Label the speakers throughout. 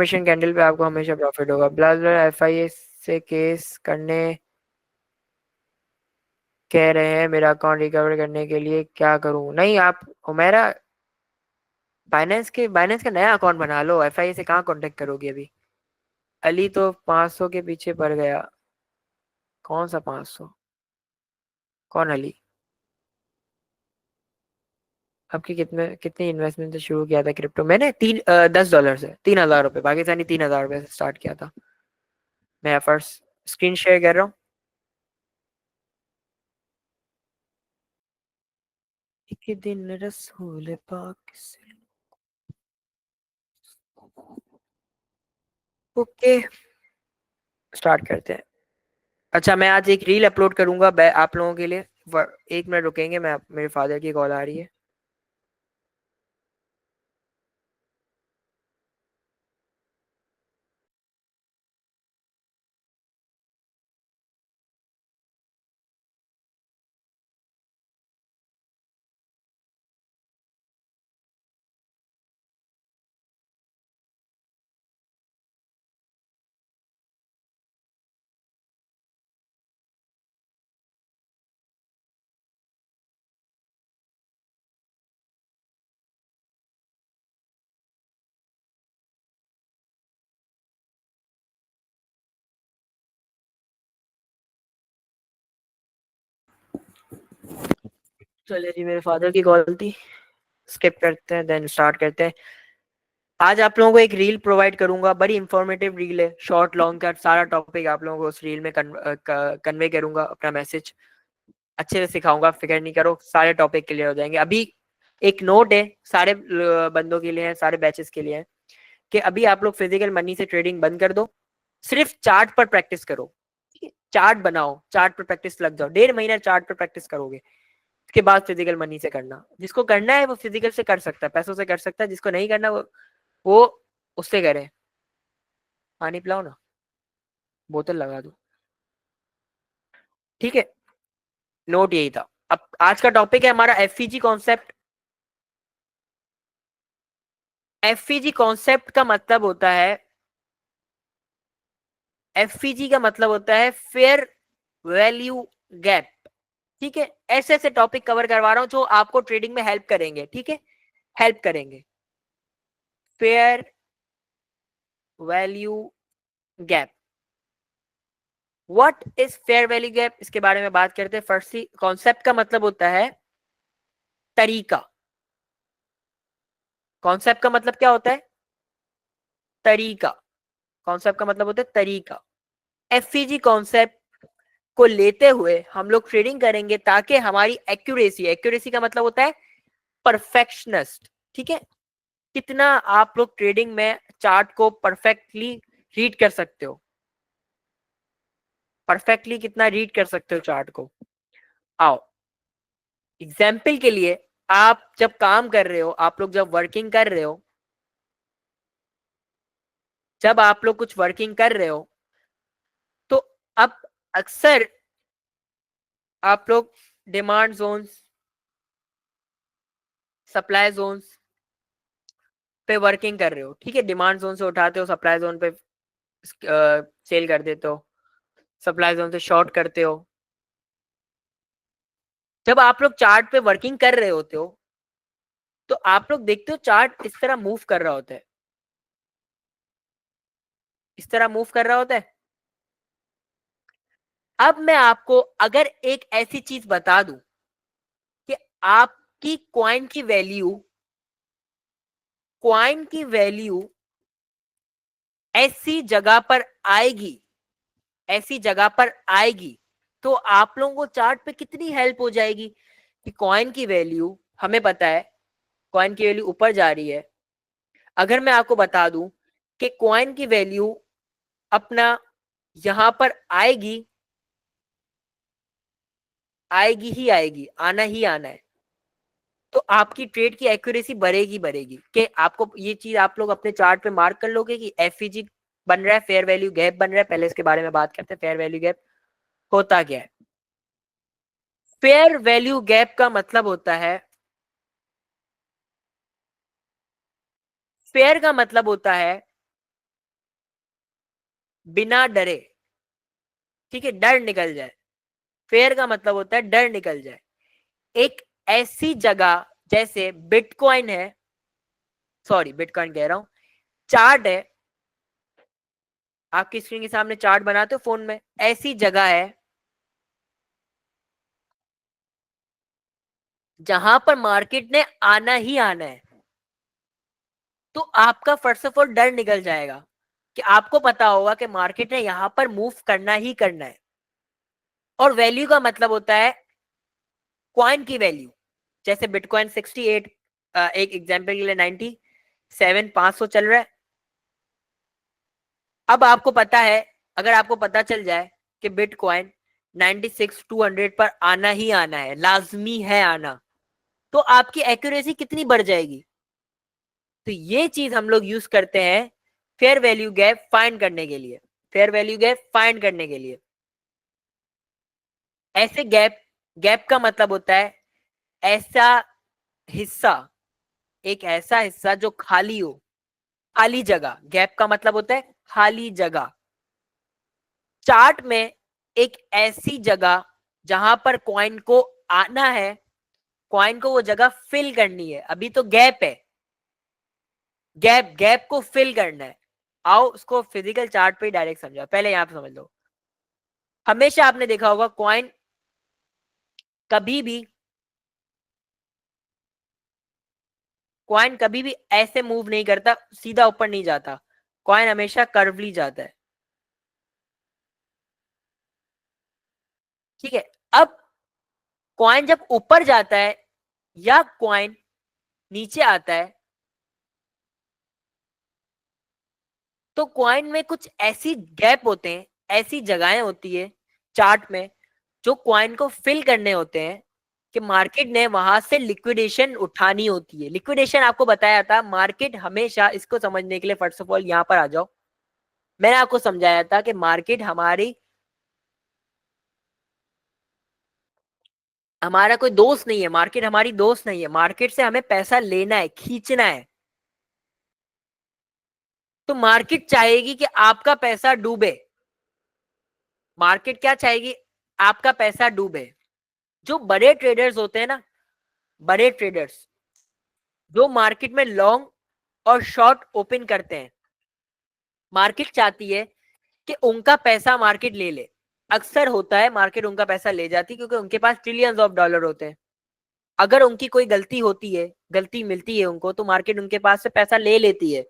Speaker 1: Mission candle पे आपको हमेशा प्रॉफिट होगा। ब्ला ब्ला एफआईए से केस करने कह रहे हैं, मेरा अकाउंट रिकवर करने के लिए क्या करूं? नहीं, आप मेरा बाइनेंस का नया अकाउंट बना लो। एफआईए से कहाँ कांटेक्ट करोगे अभी? अली तो 500 के पीछे पड़ गया। कौन सा 500? कौन अली? आपकी कितनी इन्वेस्टमेंट से शुरू किया था क्रिप्टो? मैंने $10 से $3,000 पाकिस्तानी $3,000 से स्टार्ट किया था। मैं फर्स्ट स्क्रीन शेयर कर रहा हूँ। एक दिन रसूल पाक से। ओके, स्टार्ट करते हैं। अच्छा, मैं आज एक रील अपलोड करूंगा आप लोगों के लिए। 1 मिनट रुकेंगे, मेरे फादर की कॉल आ रही है। चलिए जी, मेरे फादर की कॉल थी। स्किप करते हैं, देन स्टार्ट करते हैं। आज आप लोगों को एक रील प्रोवाइड करूंगा, बड़ी इंफॉर्मेटिव रील है। शॉर्ट लॉन्ग का सारा टॉपिक आप लोगों को उस रील में कन्वे करूंगा, अपना मैसेज अच्छे से सिखाऊंगा। फिक्र नहीं करो, सारे टॉपिक क्लियर हो जाएंगे। अभी एक नोट है, सारे बंदों के लिए है, सारे बैचेस के लिए है, कि अभी आप लोग फिजिकल मनी से ट्रेडिंग बंद कर दो। सिर्फ चार्ट पर प्रैक्टिस करो। चार्ट बनाओ, चार्ट पर प्रैक्टिस लग जाओ। 1.5 महीना चार्ट पर प्रैक्टिस करोगे, उसके बाद फिजिकल मनी से करना। जिसको करना है वो फिजिकल से कर सकता है, पैसों से कर सकता है। जिसको नहीं करना वो उससे करे। पानी पिलाओ ना, बोतल लगा दो। ठीक है, नोट यही था। अब आज का टॉपिक है हमारा एफईजी कॉन्सेप्ट। एफईजी कॉन्सेप्ट का मतलब होता है, एफईजी का मतलब होता है फेयर वैल्यू गैप। ठीक है, ऐसे ऐसे टॉपिक कवर करवा रहा हूं जो आपको ट्रेडिंग में हेल्प करेंगे। ठीक है, हेल्प करेंगे। Fair value gap, what is fair value gap, इसके बारे में बात करते हैं। फर्स्टली, कॉन्सेप्ट का मतलब होता है तरीका। कॉन्सेप्ट का मतलब क्या होता है? तरीका। कॉन्सेप्ट का मतलब होता है तरीका। एफईजी कॉन्सेप्ट को लेते हुए हम लोग ट्रेडिंग करेंगे ताकि हमारी एक्यूरेसी, एक्यूरेसी का मतलब होता है परफेक्शनिस्ट। ठीक है, कितना आप लोग ट्रेडिंग में चार्ट को परफेक्टली रीड कर सकते हो, परफेक्टली कितना रीड कर सकते हो चार्ट को। आओ एग्जाम्पल के लिए, आप जब काम कर रहे हो, आप लोग जब वर्किंग कर रहे हो, जब आप लोग कुछ वर्किंग कर रहे हो, तो अब अक्सर आप लोग डिमांड जोन्स, सप्लाई जोन्स पे वर्किंग कर रहे हो। ठीक है, डिमांड जोन से उठाते हो, सप्लाई जोन पे सेल कर देते हो, सप्लाई जोन से शॉर्ट करते हो। जब आप लोग चार्ट पे वर्किंग कर रहे होते हो, तो आप लोग देखते हो चार्ट इस तरह मूव कर रहा होता है, इस तरह मूव कर रहा होता है। अब मैं आपको अगर एक ऐसी चीज बता दूं कि आपकी कॉइन की वैल्यू ऐसी जगह पर आएगी, ऐसी जगह पर आएगी, तो आप लोगों को चार्ट पे कितनी हेल्प हो जाएगी। कि कॉइन की वैल्यू, हमें पता है कॉइन की वैल्यू ऊपर जा रही है। अगर मैं आपको बता दूं कि कॉइन की वैल्यू अपना यहां पर आएगी, आएगी ही आएगी, आना ही आना है, तो आपकी ट्रेड की एक्यूरेसी बढ़ेगी बढ़ेगी। कि आपको ये चीज आप लोग अपने चार्ट पे मार्क कर लोगे कि एफईजी बन रहा है, फेयर वैल्यू गैप बन रहा है। पहले इसके बारे में बात करते हैं, फेयर वैल्यू गैप होता क्या है। फेयर वैल्यू गैप का मतलब होता है, फेयर का मतलब होता है बिना डरे, ठीक है, डर निकल जाए। फेयर का मतलब होता है डर निकल जाए। एक ऐसी जगह जैसे बिटकॉइन है, सॉरी बिटकॉइन कह रहा हूं, चार्ट है, आपकी स्क्रीन के सामने चार्ट बनाते हो फोन में, ऐसी जगह है जहां पर मार्केट ने आना ही आना है। तो आपका फर्स्ट ऑफ ऑल डर निकल जाएगा कि आपको पता होगा कि मार्केट ने यहां पर मूव करना ही करना है। और वैल्यू का मतलब होता है कॉइन की वैल्यू। जैसे बिटकॉइन 68, एक एग्जांपल के लिए 97,500 चल रहा है। अब आपको पता है, अगर आपको पता चल जाए कि बिटकॉइन 96,200 पर आना ही आना है, लाजमी है आना, तो आपकी एक्यूरेसी कितनी बढ़ जाएगी। तो ये चीज हम लोग यूज करते हैं फेयर वैल्यू गैप फाइंड करने के लिए। फेयर वैल्यू गैप फाइंड करने के लिए ऐसे गैप, गैप का मतलब होता है ऐसा हिस्सा, एक ऐसा हिस्सा जो खाली हो, खाली जगह। गैप का मतलब होता है खाली जगह। चार्ट में एक ऐसी जगह जहां पर कॉइन को आना है, कॉइन को वो जगह फिल करनी है। अभी तो गैप है, गैप, गैप को फिल करना है। आओ उसको फिजिकल चार्ट पे डायरेक्ट समझाओ, पहले यहां पे समझ लो। हमेशा आपने देखा होगा कॉइन कभी भी, कॉइन कभी भी ऐसे मूव नहीं करता, सीधा ऊपर नहीं जाता। कॉइन हमेशा कर्वली जाता है, ठीक है। अब कॉइन जब ऊपर जाता है या कॉइन नीचे आता है, तो कॉइन में कुछ ऐसी गैप होते हैं, ऐसी जगहें होती है चार्ट में जो कॉइन को फिल करने होते हैं कि मार्केट ने वहां से लिक्विडेशन उठानी होती है। लिक्विडेशन आपको बताया था, मार्केट हमेशा, इसको समझने के लिए फर्स्ट ऑफ ऑल यहां पर आ जाओ। मैंने आपको समझाया था कि मार्केट हमारी, हमारा कोई दोस्त नहीं है, मार्केट हमारी दोस्त नहीं है। मार्केट से हमें पैसा लेना है, खींचना है। तो मार्केट चाहेगी कि आपका पैसा डूबे। मार्केट क्या चाहेगी? आपका पैसा डूबे। जो बड़े ट्रेडर्स होते हैं ना, बड़े ट्रेडर्स जो मार्केट में लॉन्ग और शॉर्ट ओपन करते हैं, मार्केट चाहती है कि उनका पैसा मार्केट ले ले। अक्सर होता है मार्केट उनका पैसा ले जाती है क्योंकि उनके पास ट्रिलियंस ऑफ डॉलर होते हैं। अगर उनकी कोई गलती होती है, गलती मिलती है उनको, तो मार्केट उनके पास से पैसा ले लेती है,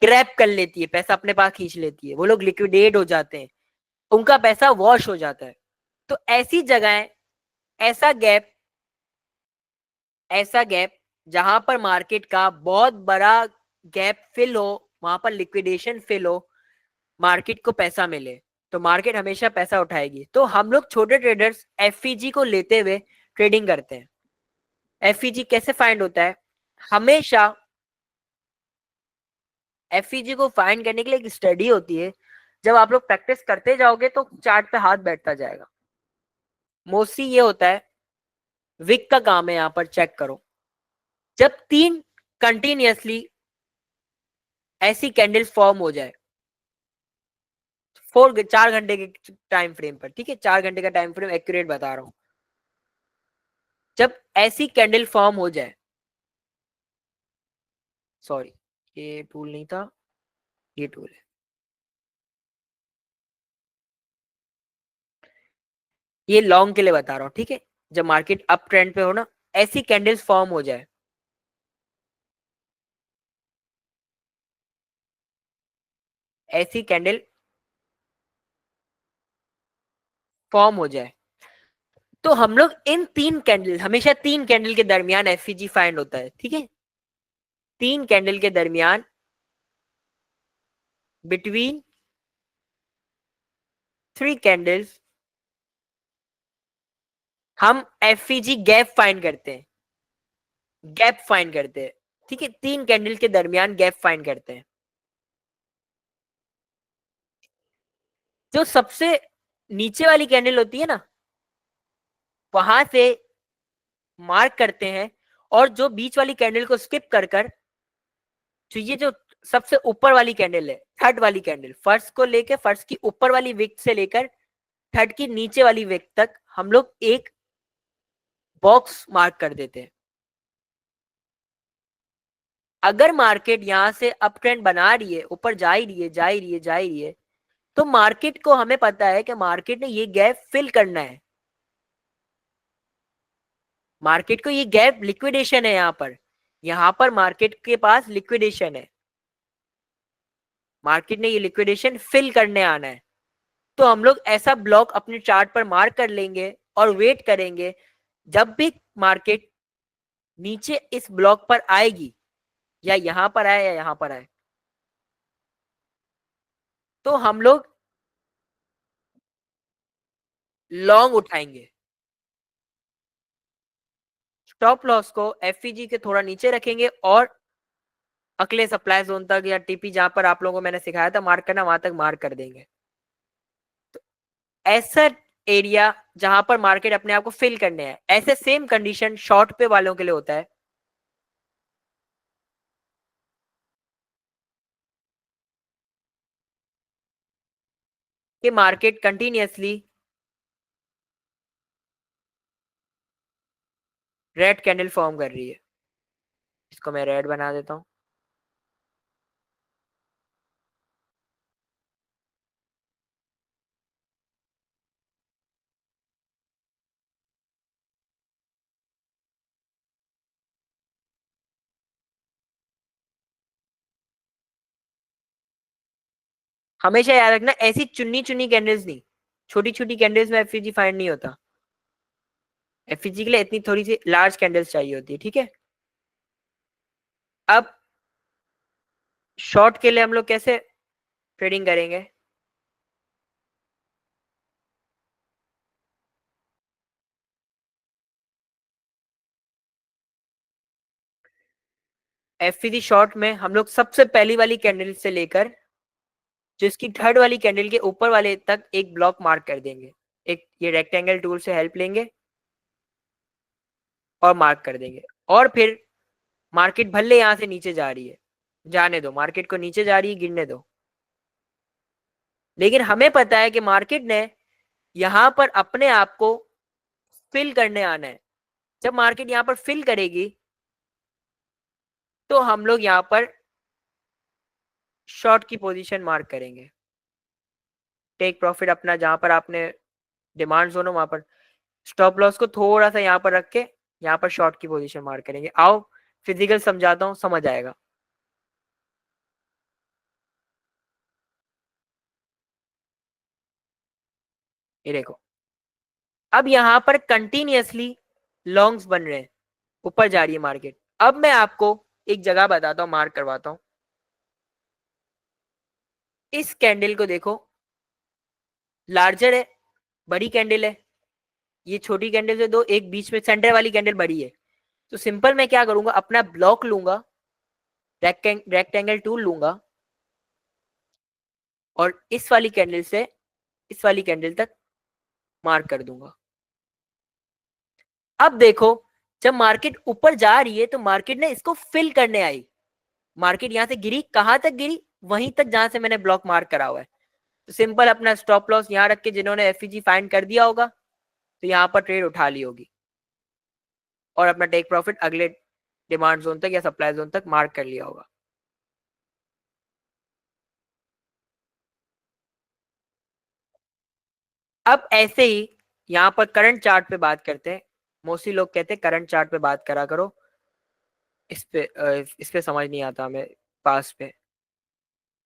Speaker 1: क्रैप कर लेती है, पैसा अपने पास खींच लेती है, वो लोग लिक्विडेट हो जाते हैं, उनका पैसा वॉश हो जाता है। तो ऐसी जगह, ऐसा गैप, ऐसा गैप जहां पर मार्केट का बहुत बड़ा गैप फिल हो, वहां पर लिक्विडेशन फिल हो, मार्केट को पैसा मिले, तो मार्केट हमेशा पैसा उठाएगी। तो हम लोग छोटे ट्रेडर्स एफईजी को लेते हुए ट्रेडिंग करते हैं। एफईजी कैसे फाइंड होता है? हमेशा एफईजी को फाइंड करने के लिए एक स्टडी होती है। जब आप लोग प्रैक्टिस करते जाओगे तो चार्ट पे हाथ बैठता जाएगा। मोस्टली ये होता है, विक का काम है, यहां पर चेक करो। जब तीन कंटिन्यूअसली ऐसी कैंडल्स फॉर्म हो जाए, 4 घंटे के टाइम फ्रेम पर, ठीक है, 4 घंटे का टाइम फ्रेम एक्यूरेट बता रहा हूं। जब ऐसी कैंडल फॉर्म हो जाए, सॉरी ये टूल नहीं था, ये टूल है, ये लॉन्ग के लिए बता रहा हूं, ठीक है। जब मार्केट अप ट्रेंड पे हो ना, ऐसी कैंडल्स फॉर्म हो जाए, ऐसी कैंडल फॉर्म हो जाए, तो हम लोग इन तीन कैंडल, हमेशा तीन कैंडल के दरमियान एफईजी फाइंड होता है, ठीक है। तीन कैंडल के दरमियान, बिटवीन थ्री कैंडल्स, हम एफईजी गैप फाइंड करते हैं, गैप फाइंड करते हैं, ठीक है। तीन कैंडल के दरमियान गैप फाइंड करते हैं। जो सबसे नीचे वाली कैंडल होती है ना, वहां से मार्क करते हैं, और जो बीच वाली कैंडल को स्किप कर कर, तो ये जो सबसे ऊपर वाली कैंडल है, थर्ड वाली कैंडल, फर्स्ट को लेके फर्स्ट की ऊपर वाली विक से लेकर थर्ड की नीचे वाली विक तक हम लोग एक बॉक्स मार्क कर देते हैं। अगर मार्केट यहां से अप ट्रेंड बना रही है, ऊपर जा ही रही है, जा ही रही है, जा ही रही है, तो मार्केट को हमें पता है कि मार्केट ने ये गैप फिल करना है। मार्केट को ये गैप लिक्विडेशन है, यहां पर मार्केट के पास लिक्विडेशन है, मार्केट ने ये लिक्विडेशन फिल करने आना है। तो हम लोग ऐसा ब्लॉक अपने चार्ट पर मार्क कर लेंगे और वेट करेंगे, जब भी मार्केट नीचे इस ब्लॉक पर आएगी, या यहां पर आए या यहां पर आए, तो हम लोग लॉन्ग उठाएंगे। स्टॉप लॉस को एफईजी के थोड़ा नीचे रखेंगे और अगले सप्लाई जोन तक या टीपी जहां पर आप लोगों को मैंने सिखाया था मार्क करना, वहां तक मार्क कर देंगे। तो ऐसा एरिया जहां पर मार्केट अपने आप को फिल करने हैं, ऐसे सेम कंडीशन शॉर्ट पे वालों के लिए होता है कि market continuously red candle form कर रही है। इसको मैं रेड बना देता हूं। हमेशा याद रखना, ऐसी चुन्नी चुन्नी कैंडल्स नहीं, छोटी छोटी कैंडल्स में एफईजी फाइंड नहीं होता। एफईजी के लिए इतनी थोड़ी सी लार्ज कैंडल्स चाहिए होती है, ठीक है। अब शॉर्ट के लिए हम लोग कैसे ट्रेडिंग करेंगे? एफईजी शॉर्ट में हम लोग सबसे पहली वाली कैंडल से लेकर जिसकी थर्ड वाली कैंडल के ऊपर वाले तक एक ब्लॉक मार्क कर देंगे। एक ये रेक्टेंगल टूल से हेल्प लेंगे और मार्क कर देंगे। और फिर मार्केट भले यहां से नीचे जा रही है, जाने दो, मार्केट को नीचे जा रही है, गिरने दो, लेकिन हमें पता है कि मार्केट ने यहां पर अपने आप को फिल करने आना है। जब मार्केट यहां पर फिल करेगी तो हम लोग यहां पर शॉर्ट की पोजीशन मार्क करेंगे। टेक प्रॉफिट अपना जहां पर आपने डिमांड जोन हो वहां पर, स्टॉप लॉस को थोड़ा सा यहां पर रख के यहां पर शॉर्ट की पोजीशन मार्क करेंगे। आओ फिजिकल समझाता हूं, समझ आएगा। ये देखो, अब यहां पर कंटिन्यूअसली लॉन्ग्स बन रहे हैं, ऊपर जा रही है मार्केट। अब मैं आपको एक जगह बताता हूं, मार्क करवाता हूं। इस कैंडल को देखो, लार्जर है, बड़ी कैंडल है। ये छोटी कैंडल से दो, एक बीच में सेंटर वाली कैंडल बड़ी है। तो सिंपल मैं क्या करूंगा, अपना ब्लॉक लूंगा, रेक्टेंगल टूल लूंगा और इस वाली कैंडल से इस वाली कैंडल तक मार्क कर दूंगा। अब देखो, जब मार्केट ऊपर जा रही है तो मार्केट ने इसको फिल करने आई। मार्केट यहां से गिरी, कहां तक गिरी? वहीं तक जहां से मैंने ब्लॉक मार्क करा हुआ है। तो सिंपल अपना स्टॉप लॉस यहां रख के, जिन्होंने एफईजी फाइंड कर दिया होगा तो यहां पर ट्रेड उठा ली होगी और अपना टेक प्रॉफिट अगले डिमांड जोन तक या सप्लाई जोन तक मार्क कर लिया होगा। अब ऐसे ही यहां पर करंट चार्ट पे बात करते हैं। मोस्टली लोग कहते हैं करंट चार्ट पे बात करा करो, इस पे समझ नहीं आता हमें। पास पे,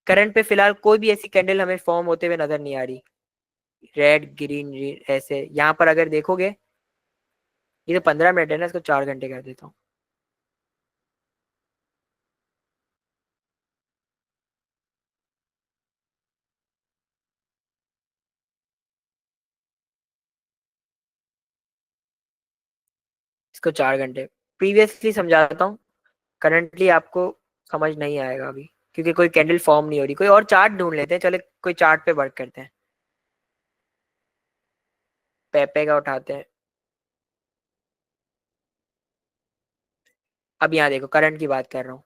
Speaker 1: करंट पे फिलहाल कोई भी ऐसी कैंडल हमें फॉर्म होते हुए नजर नहीं आ रही। रेड ग्रीन ऐसे यहाँ पर अगर देखोगे, ये तो 15 मिनट है ना, इसको 4 घंटे कर देता हूँ। इसको 4 घंटे प्रीवियसली समझाता हूँ। करंटली आपको समझ नहीं आएगा अभी, क्योंकि कोई कैंडल फॉर्म नहीं हो रही। कोई और चार्ट ढूंढ लेते हैं, चले कोई चार्ट पे वर्क करते हैं। पेपे का उठाते हैं। अब यहाँ देखो, करंट की बात कर रहा हूँ।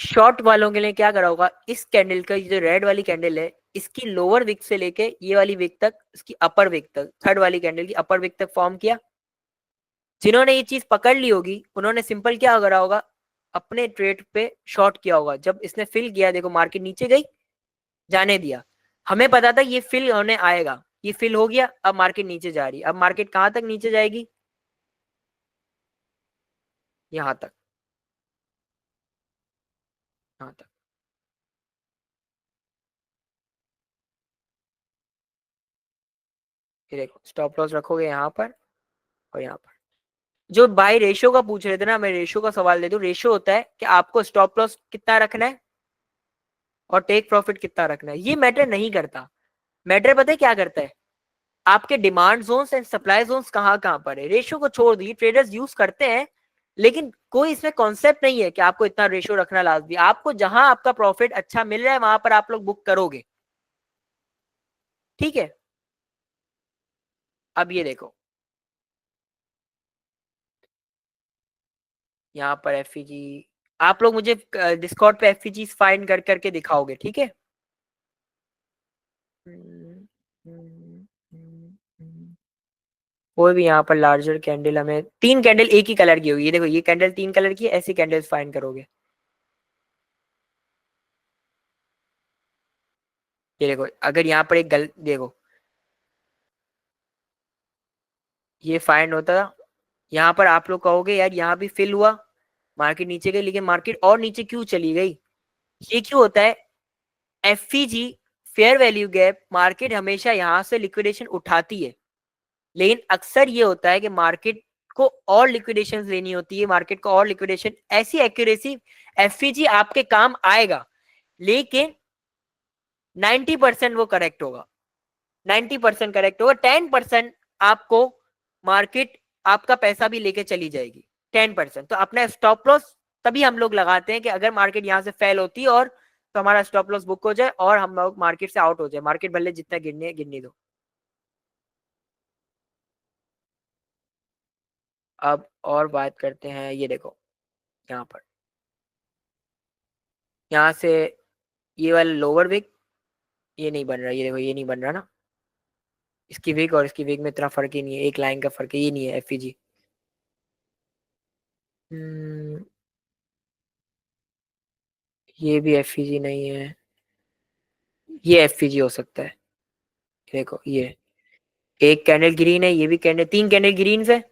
Speaker 1: शॉर्ट वालों के लिए क्या करा होगा, इस कैंडल का जो रेड वाली कैंडल है, इसकी लोअर विक से लेके ये वाली विक तक, इसकी अपर विक तक, थर्ड वाली कैंडल की अपर विक तक फॉर्म किया। जिन्होंने ये चीज पकड़ ली होगी उन्होंने सिंपल क्या करा होगा, अपने ट्रेड पे शॉर्ट किया होगा। जब इसने फिल किया, देखो मार्केट नीचे गई, जाने दिया, हमें पता था ये फिल होने आएगा, ये फिल हो गया, अब मार्केट नीचे जा रही है। अब मार्केट कहां तक नीचे जाएगी, यहां तक, यहां तक। ये देखो स्टॉप लॉस रखोगे यहाँ पर और यहाँ पर। जो बाय रेशियो का पूछ रहे थे ना, मैं रेशियो का सवाल दे दूं। रेशियो होता है कि आपको स्टॉप लॉस कितना रखना है और टेक प्रॉफिट कितना रखना है। ये मैटर नहीं करता। मैटर पता है क्या करता है, आपके demand zones and supply zones कहाँ कहाँ पर है। रेशियो को छोड़ दी, ट्रेडर्स यूज करते हैं, लेकिन कोई इसमें कॉन्सेप्ट नहीं है कि आपको इतना रेशियो रखना लाजमी। आपको जहां आपका प्रॉफिट अच्छा मिल रहा है वहां पर आप लोग बुक करोगे, ठीक है। अब ये देखो, यहाँ पर एफईजी, आप लोग मुझे डिस्कॉर्ड पे एफईजी फाइंड कर करके दिखाओगे, ठीक है। कोई भी यहाँ पर लार्जर कैंडल, हमें तीन कैंडल एक ही कलर की होगी, ये देखो ये कैंडल तीन कलर की है, ऐसी कैंडल्स फाइंड करोगे। ये देखो अगर यहाँ पर एक देखो ये फाइंड होता, यहाँ पर आप लोग कहोगे यार यहाँ भी फिल हुआ, मार्केट नीचे गई, लेकिन मार्केट और नीचे क्यों चली गई। ये क्यों होता है, FEG fair value gap, market हमेशा यहाँ से लिक्विडेशन उठाती है, लेकिन अक्सर ये होता है कि मार्केट को और लिक्विडेशन लेनी होती है, मार्केट को और लिक्विडेशन, ऐसी एक्यूरेसी एफईजी आपके काम आएगा, लेकिन 90% वो करेक्ट होगा, 90% करेक्ट होगा, 10% आपको मार्केट आपका पैसा भी लेके चली जाएगी, 10%। तो अपना स्टॉप लॉस तभी हम लोग लगाते हैं कि अगर मार्केट यहाँ से फेल होती है और तो हमारा स्टॉप लॉस बुक हो जाए और हम लोग मार्केट से आउट हो जाए, मार्केट भले जितना गिरने गिरने दो। अब और बात करते हैं, ये देखो यहाँ पर, यहाँ से ये वाला लोअर विक, ये नहीं बन रहा, ये देखो ये नहीं बन रहा ना, इसकी विक और इसकी विक में इतना फर्क ही नहीं है, एक लाइन का फर्क है, ये नहीं है एफईजी। ये भी एफईजी नहीं है, ये एफईजी हो सकता है। देखो ये एक कैंडल ग्रीन है, ये भी कैंडल, तीन कैंडल ग्रीन है,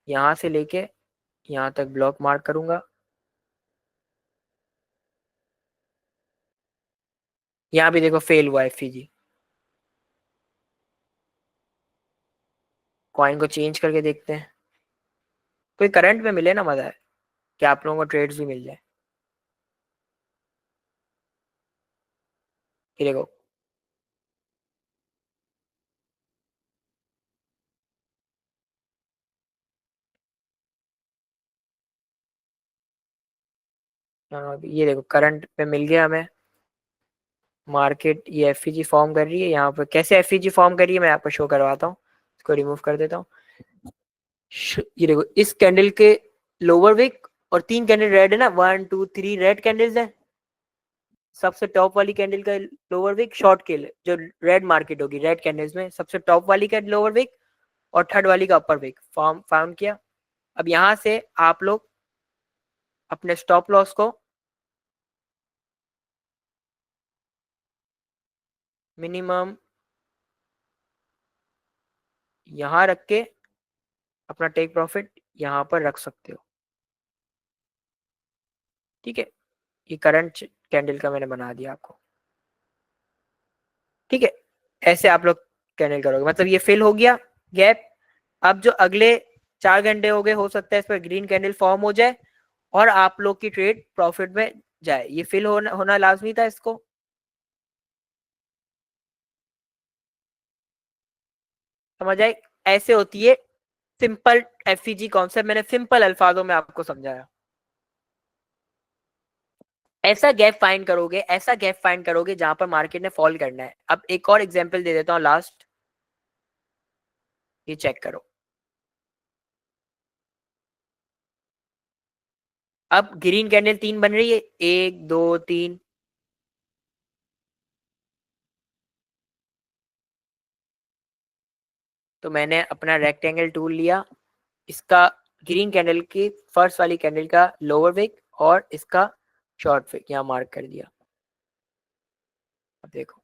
Speaker 1: यहाँ से लेके यहाँ तक ब्लॉक मार्क करूंगा। यहाँ भी देखो फेल हुआ एफईजी। कॉइन को चेंज करके देखते हैं, कोई करंट में मिले ना, मजा है कि आप लोगों को ट्रेड्स भी मिल जाए। ये देखो ये देखो करंट पे मिल गया हमें। मार्केट ये एफईजी फॉर्म कर रही है, यहाँ पर कैसे एफईजी फॉर्म कर रही है मैं आपको शो करवाता हूँ, इसको रिमूव कर देता हूँ। ये देखो इस कैंडल के लोअर विक और तीन कैंडल रेड है ना, 1 2 3 रेड कैंडल्स है। सबसे टॉप वाली कैंडल का लोअर विक शॉर्ट के लिए जो रेड मार्केट होगी, रेड कैंडल्स में सबसे टॉप वाली का लोअर विक और थर्ड वाली का अपर विक फॉर्म फाउंड किया। अब यहाँ से आप लोग अपने स्टॉप लॉस को मिनिमम यहाँ रख के अपना टेक प्रॉफिट यहाँ पर रख सकते हो, ठीक है। ये करंट कैंडल का मैंने बना दिया आपको, ठीक है। ऐसे आप लोग कैंडल करोगे, मतलब ये फिल हो गया गैप। अब जो अगले 4 घंटे हो गए, हो सकता है इस पर ग्रीन कैंडल फॉर्म हो जाए और आप लोग की ट्रेड प्रॉफिट में जाए। ये फिल होना लाजमी था इसको, समझ आए। ऐसे होती है सिंपल एफईजी कॉन्सेप्ट, मैंने सिंपल अल्फाजों में आपको समझाया। ऐसा गैप फाइंड करोगे, ऐसा गैप फाइंड करोगे जहां पर मार्केट ने फॉल करना है। अब एक और एग्जांपल दे देता हूं लास्ट, ये चेक करो। अब ग्रीन कैंडल 3 बन रही है, 1 2 3। तो मैंने अपना रेक्टेंगल टूल लिया, इसका ग्रीन कैंडल की फर्स्ट वाली कैंडल का लोअर विक और इसका शॉर्ट विक यहाँ मार्क कर दिया। अब देखो,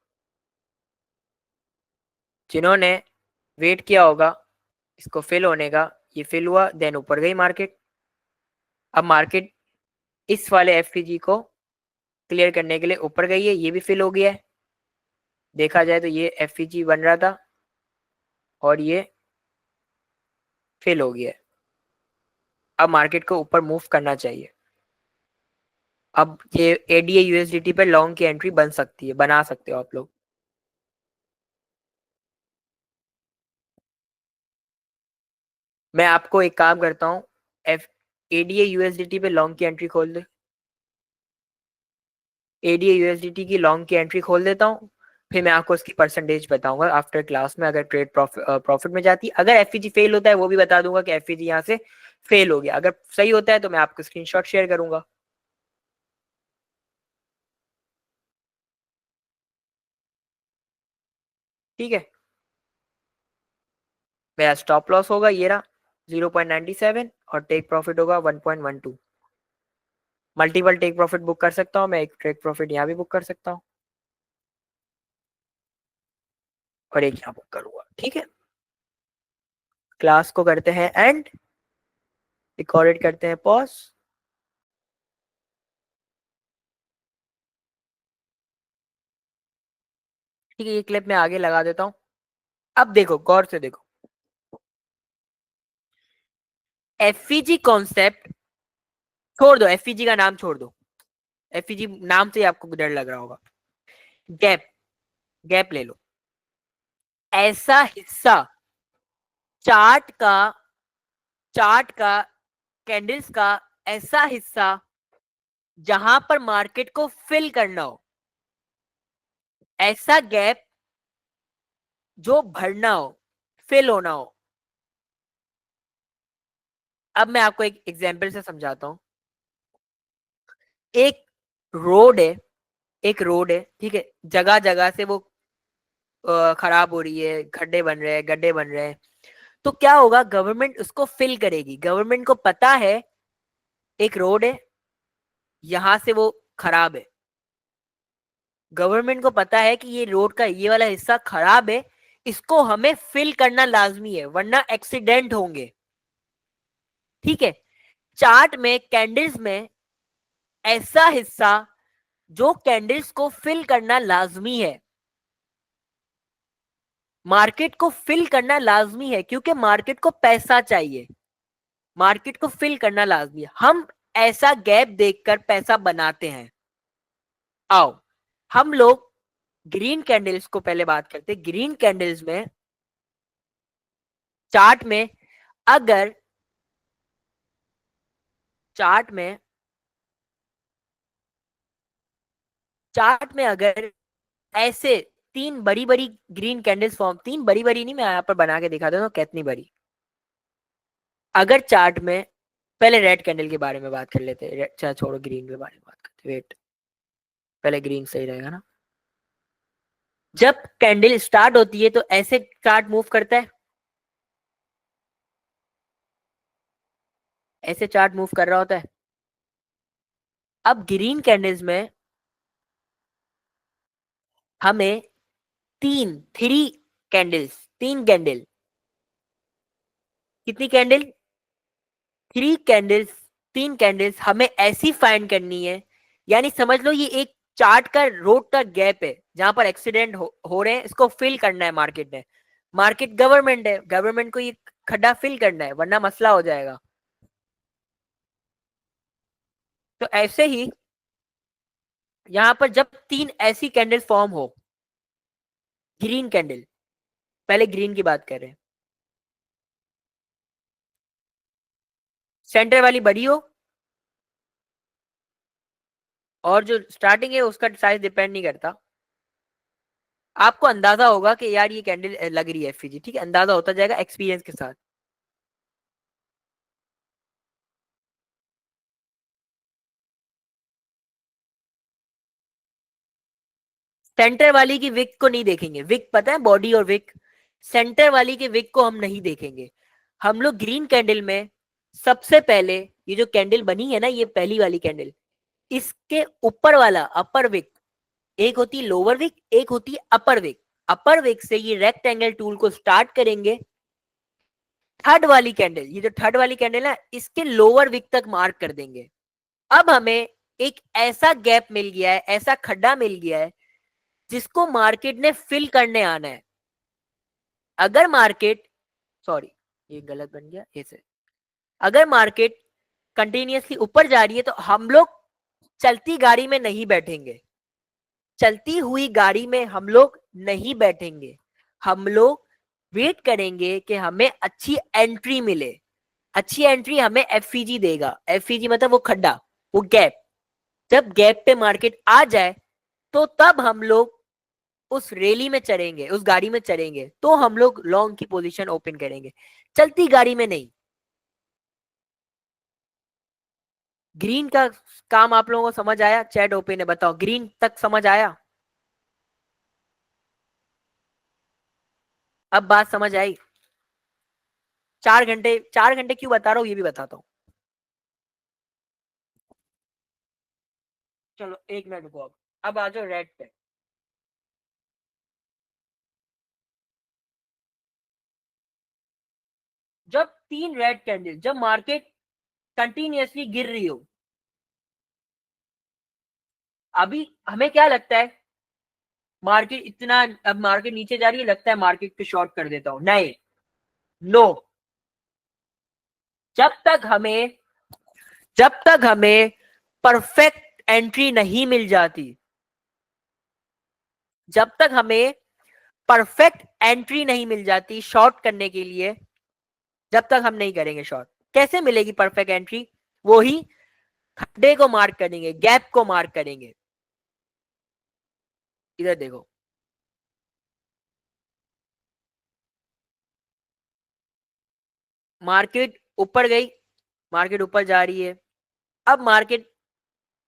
Speaker 1: जिन्होंने वेट किया होगा इसको फिल होने का, ये फिल हुआ, देन ऊपर गई मार्केट। अब मार्केट इस वाले एफपीजी को क्लियर करने के लिए ऊपर गई है, ये भी फिल हो गया है। देखा जाए तो ये एफपीजी बन रहा था और ये फिल हो गया है। अब मार्केट को ऊपर मूव करना चाहिए। अब ये एडीए यूएसडीटी पे लॉन्ग की एंट्री बन सकती है, बना सकते हो आप लोग। मैं आपको एक काम करता हूँ, एफ एडीए यूएसडीटी पे लॉन्ग की एंट्री खोल दे। एडीए यूएसडीटी की लॉन्ग की एंट्री खोल देता हूँ, फिर मैं आपको इसकी परसेंटेज बताऊंगा आफ्टर क्लास में, अगर ट्रेड प्रॉफिट में जाती है। अगर एफईजी फेल होता है वो भी बता दूंगा कि एफईजी यहाँ से फेल हो गया। अगर सही होता है तो मैं आपको स्क्रीनशॉट शेयर करूंगा। ठीक है, मेरा स्टॉप लॉस होगा ये रहा 0.97 और टेक प्रॉफिट होगा 1.12। मल्टीपल टेक प्रॉफिट बुक कर सकता हूँ मैं, एक टेक प्रॉफिट यहाँ भी बुक कर सकता हूँ और एक यहाँ बुक करूंगा। ठीक है, क्लास को करते हैं एंड, रिकॉर्डेड करते हैं पॉज। ठीक है, ये क्लिप मैं आगे लगा देता हूँ। अब देखो, गौर से देखो, एफईजी कॉन्सेप्ट छोड़ दो, एफईजी का नाम छोड़ दो, एफईजी नाम से ही आपको डर लग रहा होगा। गैप, गैप ले लो। ऐसा हिस्सा चार्ट का, चार्ट का, कैंडल्स का ऐसा हिस्सा जहां पर मार्केट को फिल करना हो, ऐसा गैप जो भरना हो, फिल होना हो। अब मैं आपको एक एग्जांपल से समझाता हूं। एक रोड है, एक रोड है, ठीक है, जगह जगह से वो खराब हो रही है, खड्डे बन रहे हैं, गड्ढे बन रहे हैं। तो क्या होगा, गवर्नमेंट उसको फिल करेगी। गवर्नमेंट को पता है एक रोड है, यहां से वो खराब है। गवर्नमेंट को पता है कि ये रोड का ये वाला हिस्सा खराब है, इसको हमें फिल करना लाजमी है वरना एक्सीडेंट होंगे। ठीक है, चार्ट में, कैंडल्स में ऐसा हिस्सा जो कैंडल्स को फिल करना लाजमी है, मार्केट को फिल करना लाजमी है, क्योंकि मार्केट को पैसा चाहिए, मार्केट को फिल करना लाजमी है। हम ऐसा गैप देखकर पैसा बनाते हैं। आओ हम लोग ग्रीन कैंडल्स को पहले बात करते हैं। ग्रीन कैंडल्स में, चार्ट में, अगर चार्ट में, चार्ट में अगर ऐसे तीन बड़ी बड़ी ग्रीन कैंडल्स फॉर्म, तीन बड़ी बड़ी नहीं, मैं यहाँ पर बना के दिखा देता हूँ कितनी बड़ी। अगर चार्ट में, पहले रेड कैंडल के बारे में बात कर लेते हैं, अच्छा छोड़ो, ग्रीन के बारे में बात करते हैं। वेट, पहले ग्रीन सही रहेगा ना। जब कैंडल स्टार्ट होती है तो ऐसे चार्ट मूव करता है, ऐसे चार्ट मूव कर रहा होता है। अब ग्रीन कैंडल्स में हमें थ्री कैंडल्स, तीन कैंडल, कितनी कैंडल, थ्री कैंडल्स, तीन कैंडल्स हमें ऐसी फाइंड करनी है। यानी समझ लो ये एक चार्ट का, रोड का गैप है जहां पर एक्सीडेंट हो रहे हैं, इसको फिल करना है मार्केट ने। मार्केट गवर्नमेंट है, गवर्नमेंट को ये खड्डा फिल करना है वरना मसला हो जाएगा। तो ऐसे ही यहां पर जब तीन ऐसी कैंडल फॉर्म हो, ग्रीन कैंडल, पहले ग्रीन की बात कर रहे हैं, सेंटर वाली बड़ी हो और जो स्टार्टिंग है उसका साइज डिपेंड नहीं करता, आपको अंदाजा होगा कि यार ये कैंडल लग रही है एफईजी। ठीक है, अंदाजा होता जाएगा एक्सपीरियंस के साथ। सेंटर वाली की विक को नहीं देखेंगे, विक पता है बॉडी और विक, सेंटर वाली की विक को हम नहीं देखेंगे। हम लोग ग्रीन कैंडल में सबसे पहले ये जो कैंडल बनी है ना, ये पहली वाली कैंडल, इसके ऊपर वाला अपर विक, एक होती है लोअर विक, एक होती है अपर विक, अपर विक से ये रेक्टेंगल टूल को स्टार्ट करेंगे, थर्ड वाली कैंडल, ये जो थर्ड वाली कैंडल है इसके लोअर विक तक मार्क कर देंगे। अब हमें एक ऐसा गैप मिल गया है, ऐसा खड्डा मिल गया है जिसको मार्केट ने फिल करने आना है। अगर मार्केट, सॉरी ये गलत बन गया ऐसे, अगर मार्केट कंटिन्यूअसली ऊपर जा रही है तो हम लोग चलती गाड़ी में नहीं बैठेंगे, चलती हुई गाड़ी में हम लोग नहीं बैठेंगे, हम लोग वेट करेंगे कि हमें अच्छी एंट्री मिले। अच्छी एंट्री हमें एफईजी देगा, एफईजी मतलब वो खड्डा, वो गैप, जब गैप पे मार्केट आ जाए तो तब हम लोग उस रैली में चढ़ेंगे, उस गाड़ी में चढ़ेंगे, तो हम लोग लॉन्ग की पोजीशन ओपन करेंगे, चलती गाड़ी में नहीं। ग्रीन का काम आप लोगों को समझ आया? चैट ओपन है, बताओ ग्रीन तक समझ आया? अब बात समझ आई? 4 घंटे, 4 घंटे क्यों बता रहा हूं ये भी बताता हूँ। चलो 1 मिनट रुको, अब आ जाओ रेड पे। जब 3 रेड कैंडल, जब मार्केट कंटिन्यूअसली गिर रही हो, अभी हमें क्या लगता है मार्केट इतना, अब मार्केट नीचे जा रही है, लगता है मार्केट पे शॉर्ट कर देता हूं, नहीं, नो, जब तक हमें, जब तक हमें परफेक्ट एंट्री नहीं मिल जाती, जब तक हमें परफेक्ट एंट्री नहीं मिल जाती शॉर्ट करने के लिए, जब तक हम नहीं करेंगे शॉर्ट। कैसे मिलेगी परफेक्ट एंट्री? वो ही खड्डे को मार्क करेंगे, गैप को मार्क करेंगे। इधर देखो, मार्केट ऊपर गई, मार्केट ऊपर जा रही है, अब मार्केट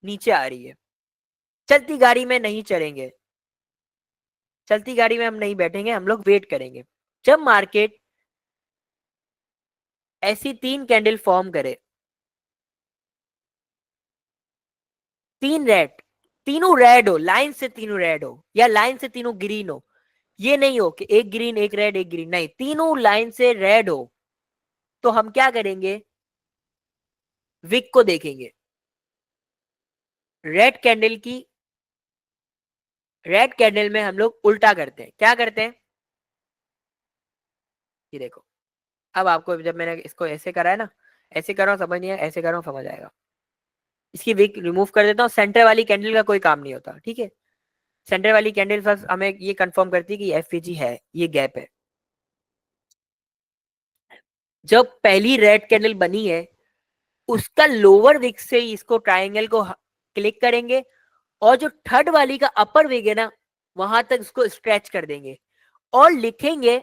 Speaker 1: नीचे आ रही है, चलती गाड़ी में नहीं चलेंगे, चलती गाड़ी में हम नहीं बैठेंगे, हम लोग वेट करेंगे। जब मार्केट ऐसी 3 कैंडल फॉर्म करे, 3 रेड, तीनों रेड हो, लाइन से तीनों रेड हो या लाइन से तीनों ग्रीन हो, ये नहीं हो कि एक ग्रीन एक रेड एक ग्रीन, नहीं, तीनों लाइन से रेड हो, तो हम क्या करेंगे, विक को देखेंगे। रेड कैंडल की, रेड कैंडल में हम लोग उल्टा करते हैं, क्या करते हैं, ये देखो, अब आपको जब मैंने इसको ऐसे करा है ना, ऐसे कर रहा हूं समझ नहीं आया, ऐसे कर रहा हूं समझ आएगा। इसकी विक रिमूव कर देता हूँ, सेंटर वाली कैंडल का कोई काम नहीं होता, ठीक है। सेंटर वाली कैंडल फर्स्ट हमें ये कंफर्म करती है कि एफईजी है, ये गैप है। जब पहली रेड कैंडल बनी है, उसका लोअर विक से इसको ट्रायंगल को क्लिक करेंगे, और जो थर्ड वाली का अपर विक है ना, वहां तक इसको स्ट्रेच कर देंगे और लिखेंगे,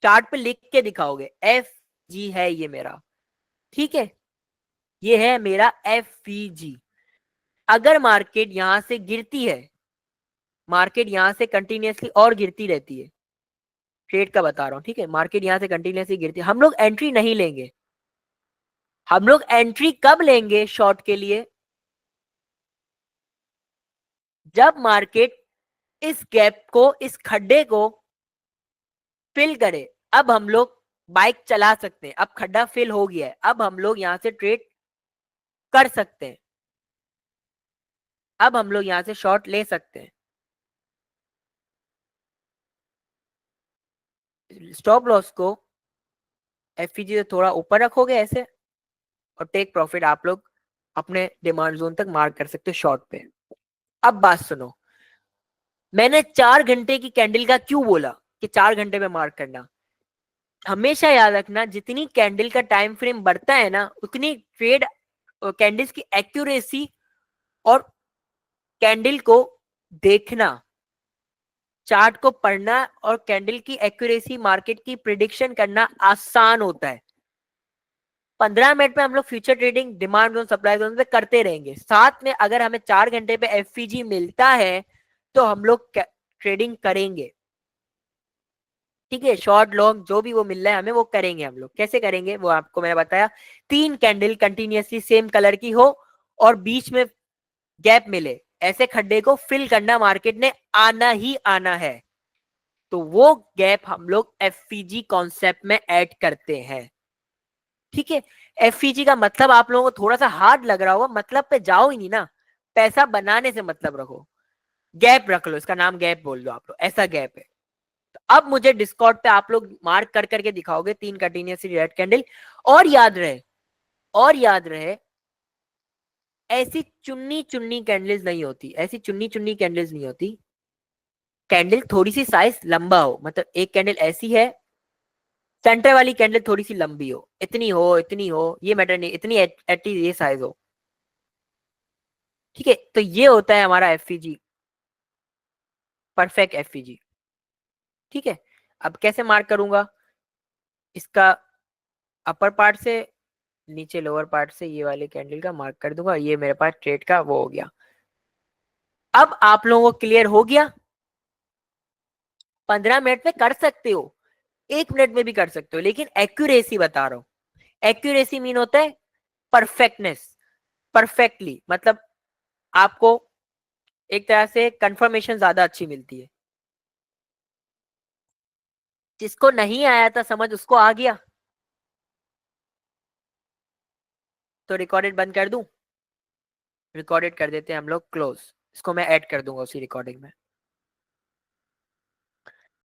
Speaker 1: चार्ट पे लिख के दिखाओगे, एफ जी है ये मेरा, ठीक है, ये है मेरा एफ जी। अगर मार्केट यहां से गिरती है, मार्केट यहां से कंटिन्यूअसली और गिरती रहती है, ट्रेड का बता रहा हूं, ठीक है, मार्केट यहां से कंटिन्यूअसली गिरती है, हम लोग एंट्री नहीं लेंगे। हम लोग एंट्री कब लेंगे शॉर्ट के लिए? जब मार्केट इस गैप को, इस खड्डे को फिल करे। अब हम लोग बाइक चला सकते हैं, अब खड्डा फिल हो गया है, अब हम लोग यहां से ट्रेड कर सकते हैं, अब हम लोग यहां से शॉर्ट ले सकते हैं। स्टॉप लॉस को एफईजी से थोड़ा ऊपर रखोगे ऐसे, और टेक प्रॉफिट आप लोग अपने डिमांड जोन तक मार्क कर सकते हो शॉर्ट पे। अब बात सुनो, मैंने 4 घंटे की कैंडल का क्यों बोला कि 4 घंटे में मार्क करना? हमेशा याद रखना, जितनी कैंडल का टाइम फ्रेम बढ़ता है ना, उतनी ट्रेड कैंडल्स की एक्यूरेसी और कैंडल को देखना, चार्ट को पढ़ना और कैंडल की एक्यूरेसी, मार्केट की प्रिडिक्शन करना आसान होता है। 15 मिनट में हम लोग future trading demand zone supply zone पे करते रहेंगे, साथ में अगर हमें 4 घंटे पे एफईजी मिलता है तो हम लोग ट्रेडिंग करेंगे, ठीक है। शॉर्ट लॉन्ग जो भी वो मिल रहा है हमें वो करेंगे। हम लोग कैसे करेंगे वो आपको मैंने बताया, 3 कैंडल कंटिन्यूअसली सेम कलर की हो और बीच में गैप मिले, ऐसे खड्डे को फिल करना मार्केट ने आना ही आना है। तो वो गैप हम लोग एफईजी कॉन्सेप्ट में ऐड करते हैं, ठीक है। एफईजी का मतलब आप लोगों को थोड़ा सा हार्ड लग रहा होगा, मतलब पे जाओ ही नहीं ना, पैसा बनाने से मतलब रखो। गैप रख लो, इसका नाम गैप बोल दो आप लोग, ऐसा गैप है। तो अब मुझे डिस्कॉर्ड पे आप लोग मार्क कर करके दिखाओगे 3 कंटिन्यूसली रेड कैंडल। और याद रहे, और याद रहे, ऐसी चुन्नी चुन्नी कैंडल्स नहीं होती, ऐसी चुन्नी चुन्नी कैंडल्स नहीं होती। कैंडल थोड़ी सी साइज लंबा हो, मतलब एक कैंडल ऐसी है, सेंटर वाली कैंडल थोड़ी सी लंबी हो, इतनी हो ये मैटर नहीं, इतनी एटलीस्ट ये साइज हो, ठीक है। तो ये होता है हमारा एफईजी, परफेक्ट एफईजी, ठीक है। अब कैसे मार्क करूंगा इसका, अपर पार्ट से, नीचे लोअर पार्ट से ये वाले कैंडल का मार्क कर दूंगा। ये मेरे पास ट्रेड का वो हो गया। अब आप लोगों को क्लियर हो गया। 15 मिनट में कर सकते हो, 1 मिनट में भी कर सकते हो, लेकिन एक्यूरेसी बता रहा हूं। एक्यूरेसी मीन होता है परफेक्टनेस, परफेक्टली, मतलब आपको एक तरह से कंफर्मेशन ज्यादा अच्छी मिलती है। जिसको नहीं आया था समझ, उसको आ गया। तो रिकॉर्डेड बंद कर दूं, रिकॉर्डेड कर देते हैं हम लोग क्लोज, इसको मैं ऐड कर दूंगा उसी रिकॉर्डिंग में।